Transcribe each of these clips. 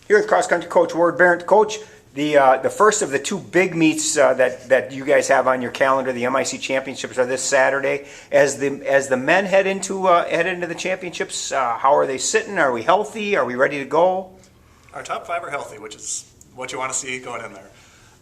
Here with cross-country coach Ward Berndt. Coach, the first of the two big meets that you guys have on your calendar, the MIC championships, are this Saturday. As the men head into the championships, how are they sitting? Are we healthy? Are we ready to go? Our top five are healthy, which is what you want to see going in there.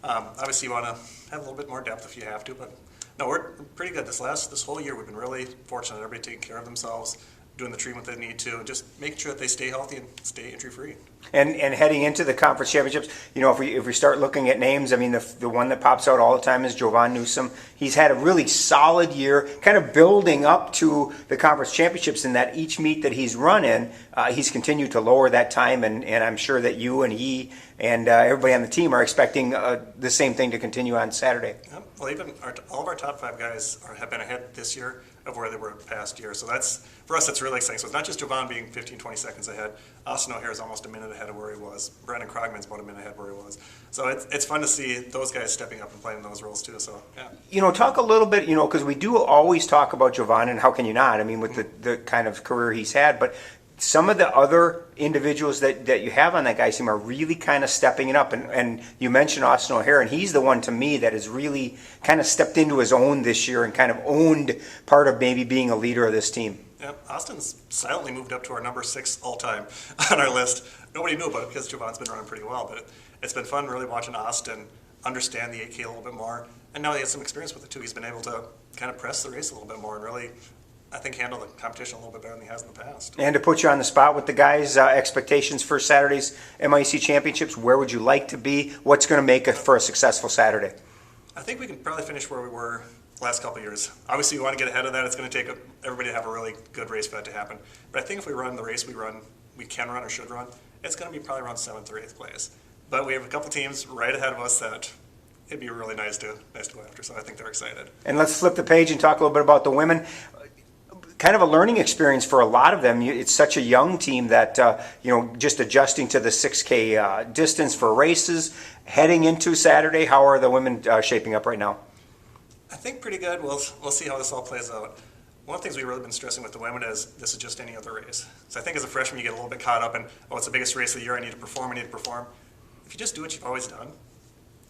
Obviously, you want to have a little bit more depth if you have to, but no, we're pretty good. This whole year, we've been really fortunate. Everybody taking care of themselves, doing the treatment they need to, and just making sure that they stay healthy and stay injury-free. And heading into the conference championships, you know, if we start looking at names, I mean, the one that pops out all the time is Jovan Newsom. He's had a really solid year, kind of building up to the conference championships, in that each meet that he's run in, he's continued to lower that time, and I'm sure that you and he and everybody on the team are expecting the same thing to continue on Saturday. Yeah, well, even all of our top five guys have been ahead this year of where they were past year. So for us, that's really exciting. So it's not just Jovan being 15, 20 seconds ahead. Austin O'Hare is almost a minute ahead of where he was. Brandon Krogman's about a minute ahead where he was. So it's fun to see those guys stepping up and playing those roles too. So yeah. You know, talk a little bit, you know, because we do always talk about Jovan, and how can you not? I mean, with the kind of career he's had, but some of the other individuals that you have on that guy's team are really kind of stepping it up. And you mentioned Austin O'Hare, and he's the one to me that has really kind of stepped into his own this year and kind of owned part of maybe being a leader of this team. Yeah, Austin's silently moved up to our number 6 all-time on our list. Nobody knew about it because Jovan's been running pretty well, but it's been fun really watching Austin understand the 8K a little bit more. And now he has some experience with it too. He's been able to kind of press the race a little bit more and really, I think, handle the competition a little bit better than he has in the past. And to put you on the spot with the guys' expectations for Saturday's MIC championships, where would you like to be? What's going to make it for a successful Saturday? I think we can probably finish where we were the last couple of years. Obviously, we want to get ahead of that. It's going to take everybody to have a really good race for that to happen. But I think if we run the race we can run or should run, it's going to be probably around 7th or 8th place. But we have a couple teams right ahead of us that it'd be really nice to go after. So I think they're excited. And let's flip the page and talk a little bit about the women. Kind of a learning experience for a lot of them. It's such a young team that, you know, just adjusting to the 6K distance for races. Heading into Saturday, how are the women shaping up right now? I think pretty good. We'll see how this all plays out. One of the things we've really been stressing with the women is this is just any other race. So I think as a freshman you get a little bit caught up in, oh, it's the biggest race of the year, I need to perform. If you just do what you've always done,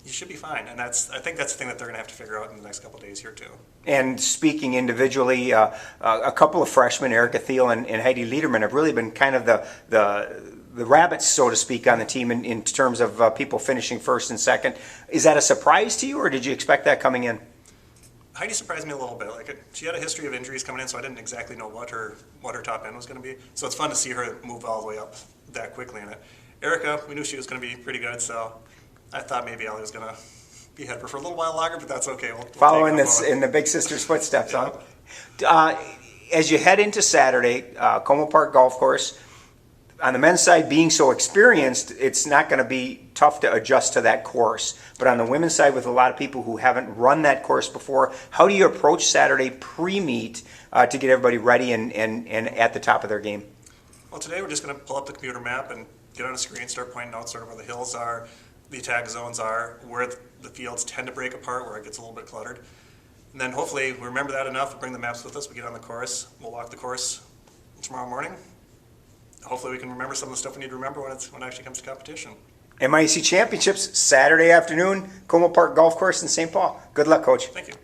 you should be fine. And I think that's the thing that they're going to have to figure out in the next couple of days here too. And speaking individually, a couple of freshmen, Erica Thiel and Heidi Liederman, have really been kind of the rabbits, so to speak, on the team in terms of people finishing first and second. Is that a surprise to you, or did you expect that coming in? Heidi surprised me a little bit. She had a history of injuries coming in, so I didn't exactly know what her top end was going to be. So it's fun to see her move all the way up that quickly in it. Erica, we knew she was going to be pretty good, so I thought maybe Allie was going to be ahead for a little while longer, but that's okay. We'll following this in the big sister's footsteps, huh? As you head into Saturday, Como Park Golf Course, on the men's side, being so experienced, it's not going to be tough to adjust to that course. But on the women's side, with a lot of people who haven't run that course before, how do you approach Saturday pre-meet to get everybody ready and at the top of their game? Well, today we're just going to pull up the computer map and get on a screen, start pointing out sort of where the hills are, the attack zones are, where the fields tend to break apart, where it gets a little bit cluttered. And then hopefully we remember that enough, we bring the maps with us, we get on the course, we'll walk the course tomorrow morning. Hopefully we can remember some of the stuff we need to remember when it actually comes to competition. MIAC Championships, Saturday afternoon, Como Park Golf Course in St. Paul. Good luck, Coach. Thank you.